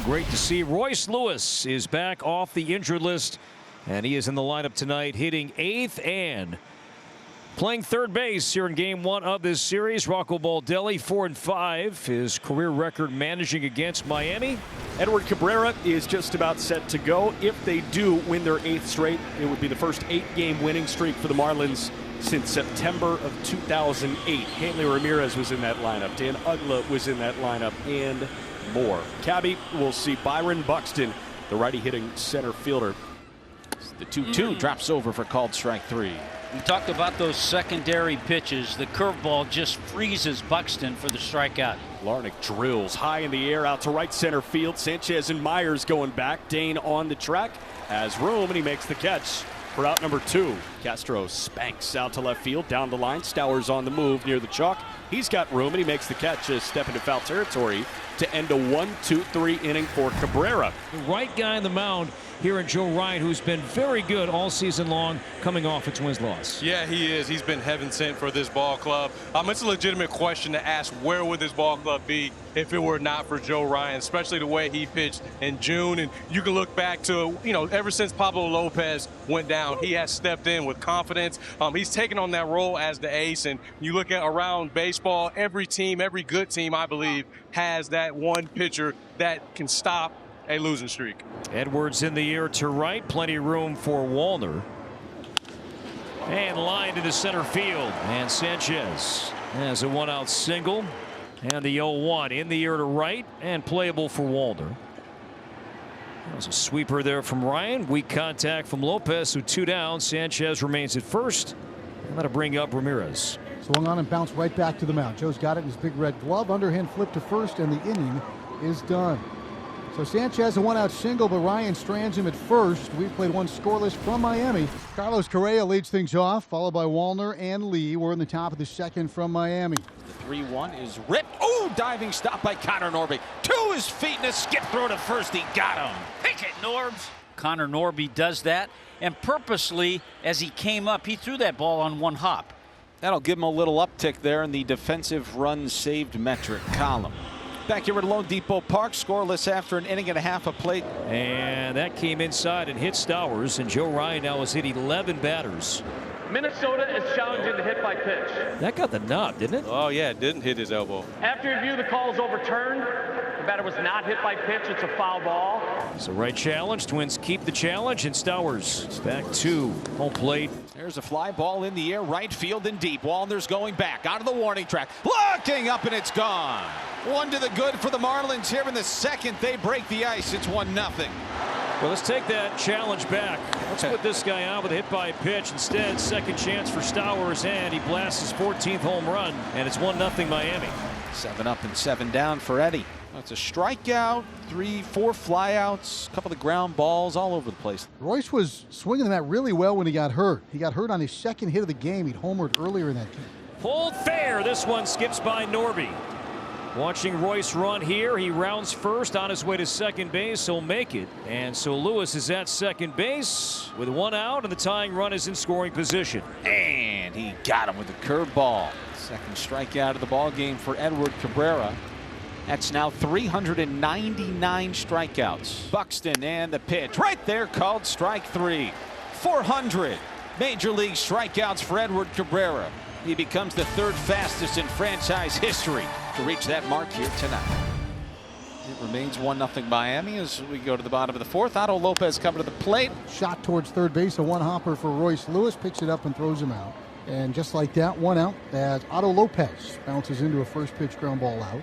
Great to see. Royce Lewis is back off the injured list, and he is in the lineup tonight, hitting 8th and playing third base here in game 1 of this series. Rocco Baldelli 4-5, his career record managing against Miami. Edward Cabrera is just about set to go. If they do win their 8th straight, it would be the first 8-game winning streak for the Marlins since September of 2008. Hanley Ramirez was in that lineup. Dan Uggla was in that lineup, and more. Cabby will see Byron Buxton, the righty hitting center fielder. The 2-2 drops over for called strike 3. We talked about those secondary pitches. The curveball just freezes Buxton for the strikeout. Larnach drills high in the air out to right center field. Sanchez and Myers going back. Dane on the track, has room, and he makes the catch for out number 2. Castro spanks out to left field, down the line. Stowers on the move near the chalk. He's got room, and he makes the catch, a step into foul territory to end a 1-2-3 inning for Cabrera. The right guy on the mound here in Joe Ryan, who's been very good all season long, coming off a Twins loss. Yeah, he is. He's been heaven sent for this ball club. It's a legitimate question to ask, where would this ball club be if it were not for Joe Ryan, especially the way he pitched in June. And you can look back to, ever since Pablo Lopez went down, he has stepped in with confidence. He's taken on that role as the ace. And you look at around baseball, every team, every good team, I believe, has that one pitcher that can stop a losing streak. Edwards in the air to right, plenty of room for Wallner, and lined into center field, and Sanchez has a 1-out single, and the 0-1 in the air to right and playable for Wallner. That was a sweeper there from Ryan. Weak contact from Lopez, who 2 down. Sanchez remains at first, and that'll bring up Ramirez. Swung on and bounced right back to the mound. Joe's got it in his big red glove. Underhand flip to first, and the inning is done. So Sanchez a 1-out single, but Ryan strands him at first. We've played one scoreless from Miami. Carlos Correa leads things off, followed by Wallner and Lee. We're in the top of the second from Miami. The 3-1 is ripped. Oh, diving stop by Connor Norby. To his feet and a skip throw to first. He got him. Pick it, Norbs. Connor Norby does that, and purposely, as he came up, he threw that ball on one hop. That'll give him a little uptick there in the defensive runs saved metric column. Back here at Lone Depot Park, scoreless after an inning and a half of play. And that came inside and hit Stowers, and Joe Ryan now has hit 11 batters. Minnesota is challenging the hit by pitch. That got the nod, didn't it? Oh, yeah, it didn't hit his elbow. After review, the call is overturned. The batter was not hit by pitch. It's a foul ball. It's a right challenge. Twins keep the challenge, and Stowers is back to home plate. There's a fly ball in the air, right field and deep. Wallner's going back out of the warning track. Looking up, and it's gone. 1 to the good for the Marlins here in the second. They break the ice. It's 1-0. Well, let's take that challenge back. Let's put this guy out with a hit by pitch. Instead, second chance for Stowers, and he blasts his 14th home run, and it's 1-0 Miami. 7 up and 7 down for Eddie. It's a strikeout, 3-4 flyouts, a couple of ground balls all over the place. Royce was swinging that really well when he got hurt. He got hurt on his second hit of the game. He'd homered earlier in that game. Pulled fair. This one skips by Norby. Watching Royce run here, he rounds first on his way to second base. He'll make it. And so Lewis is at second base with 1 out, and the tying run is in scoring position. And he got him with a curveball. Second strikeout of the ball game for Edward Cabrera. That's now 399 strikeouts. Buxton and the pitch right there, called strike 3. 400 major league strikeouts for Edward Cabrera. He becomes the 3rd fastest in franchise history to reach that mark here tonight. It remains 1-0 Miami as we go to the bottom of the 4th. Otto Lopez coming to the plate. Shot towards third base, a one-hopper for Royce Lewis. Picks it up and throws him out. And just like that, 1 out as Otto Lopez bounces into a first pitch ground ball out.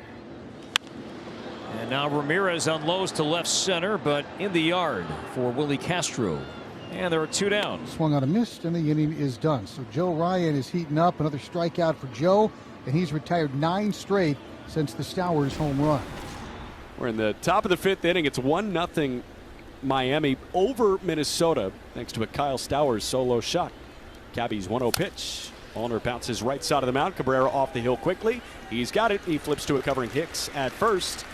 And now Ramirez unloads to left center, but in the yard for Willie Castro. And there are 2 down. Swung on a miss, and the inning is done. So Joe Ryan is heating up. Another strikeout for Joe, and he's retired 9 straight since the Stowers home run. We're in the top of the 5th inning. It's 1-0 Miami over Minnesota, thanks to a Kyle Stowers solo shot. Cabby's 1-0 pitch. Wallner bounces right side of the mound. Cabrera off the hill quickly. He's got it. He flips to it, covering Hicks at first.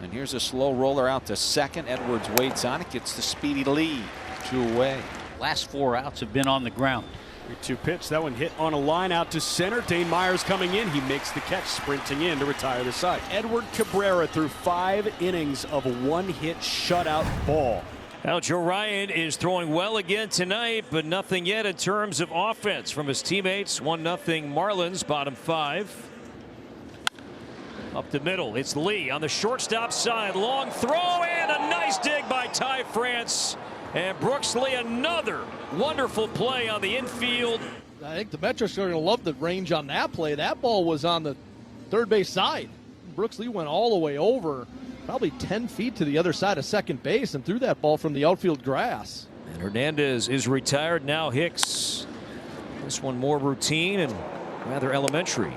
And here's a slow roller out to second. Edwards waits on it, gets the speedy lead. 2 away. Last 4 outs have been on the ground. 3-2 pitch. That one hit on a line out to center. Dane Myers coming in. He makes the catch, sprinting in to retire the side. Edward Cabrera threw 5 innings of a one-hit shutout ball. Now Joe Ryan is throwing well again tonight, but nothing yet in terms of offense from his teammates. 1-0 Marlins, bottom 5. Up the middle, it's Lee on the shortstop side. Long throw and a nice dig by Ty France. And Brooks Lee, another wonderful play on the infield. I think the Metros are going to love the range on that play. That ball was on the third base side. Brooks Lee went all the way over, probably 10 feet to the other side of second base, and threw that ball from the outfield grass. And Hernandez is retired. Now Hicks. This one more routine and rather elementary.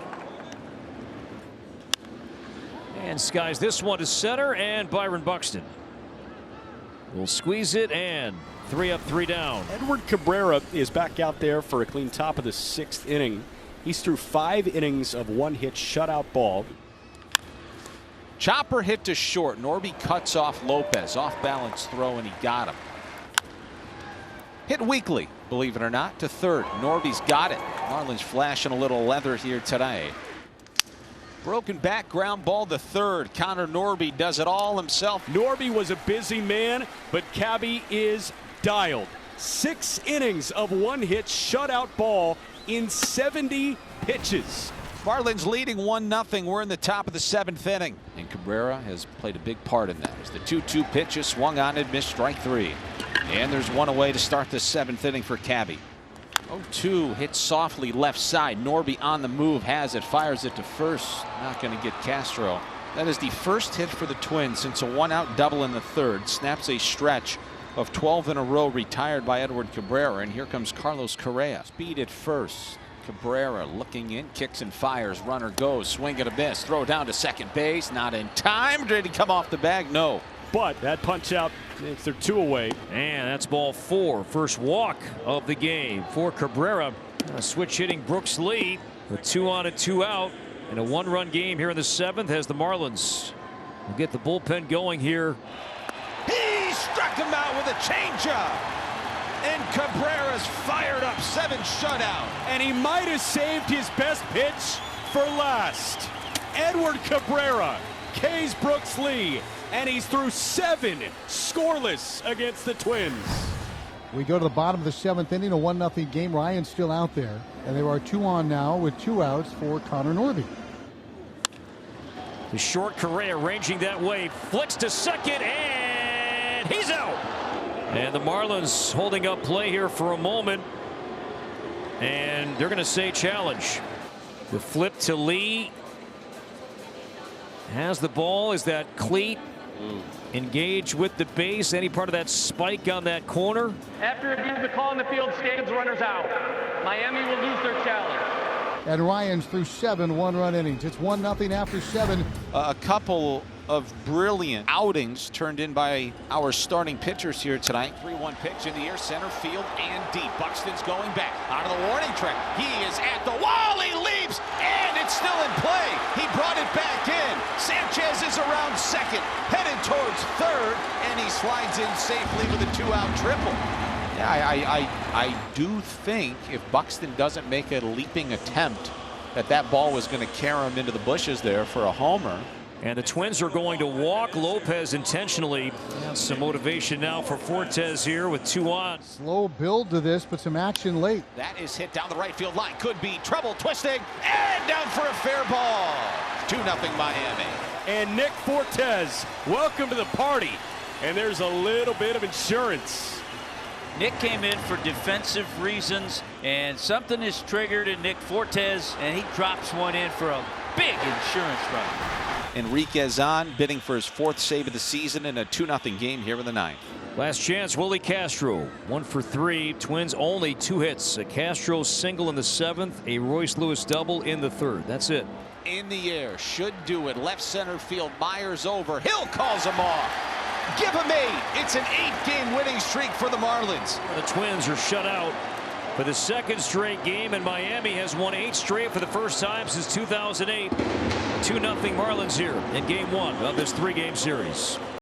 And skies this one to center, and Byron Buxton will squeeze it, and 3 up, 3 down. Edward Cabrera is back out there for a clean top of the 6th inning. He's through 5 innings of one-hit shutout ball. Chopper hit to short. Norby cuts off Lopez. Off balance throw, and he got him. Hit weakly, believe it or not, to third. Norby's got it. Marlins flashing a little leather here today. Broken back ground ball to third. Connor Norby does it all himself. Norby was a busy man, but Cabby is dialed. 6 innings of one-hit shutout ball in 70 pitches. Marlins leading 1-0. We're in the top of the 7th inning. And Cabrera has played a big part in that. As the 2-2 pitch is swung on and missed, strike 3. And there's one away to start the 7th inning for Cabby. 0-2 hit softly left side. Norby on the move, has it, fires it to first. Not going to get Castro. That is the first hit for the Twins since a 1-out double in the 3rd. Snaps a stretch of 12 in a row retired by Edward Cabrera. And here comes Carlos Correa. Speed at first. Cabrera looking in, kicks and fires. Runner goes, swing and a miss. Throw down to second base. Not in time. Did he come off the bag? No. But that punch out, if they're 2 away. And that's ball 4. First walk of the game for Cabrera. Switch hitting Brooks Lee with 2 on and 2 out in a 1-run game here in the 7th as the Marlins will get the bullpen going here. He struck him out with a changeup. And Cabrera's fired up. 7 shutout. And he might have saved his best pitch for last. Edward Cabrera K's Brooks Lee, and he's through 7 scoreless against the Twins. We go to the bottom of the 7th inning, a 1-0 game. Ryan's still out there, and there are 2 on now with 2 outs for Connor Norby. The short Correa ranging that way, flicks to second, and he's out. And the Marlins holding up play here for a moment, and they're going to say challenge. The flip to Lee. Has the ball. Is that cleat engaged with the base? Any part of that spike on that corner? After review, the call in the field stands, runners out. Miami will lose their challenge. And Ryan's through 7 1-run innings. It's 1-0 after 7. A couple of brilliant outings turned in by our starting pitchers here tonight. 3-1 pitch in the air, center field and deep. Buxton's going back out of the warning track. He is at the wall. He leaps, and it's still in play. He brought it back in. Sanchez is around second, headed towards third, and he slides in safely with a 2-out triple. Yeah, I do think if Buxton doesn't make a leaping attempt, that ball was going to carry him into the bushes there for a homer. And the Twins are going to walk Lopez intentionally. Some motivation now for Fortes here with 2 on. Slow build to this, but some action late. That is hit down the right field line. Could be trouble twisting and down for a fair ball. 2-0 Miami. And Nick Fortes, welcome to the party. And there's a little bit of insurance. Nick came in for defensive reasons, and something is triggered in Nick Fortes, and he drops one in for a big insurance run. Enriquez on, bidding for his 4th save of the season in a 2-0 game here in the 9th. Last chance, Willie Castro, 1 for 3. Twins only 2 hits. A Castro single in the 7th, a Royce Lewis double in the 3rd. That's it. In the air, should do it. Left center field, Myers over. Hill calls him off. Give him 8. It's an 8-game winning streak for the Marlins. The Twins are shut out for the 2nd straight game, and Miami has won 8 straight for the first time since 2008. 2-0 Marlins here in game 1 of this 3-game series.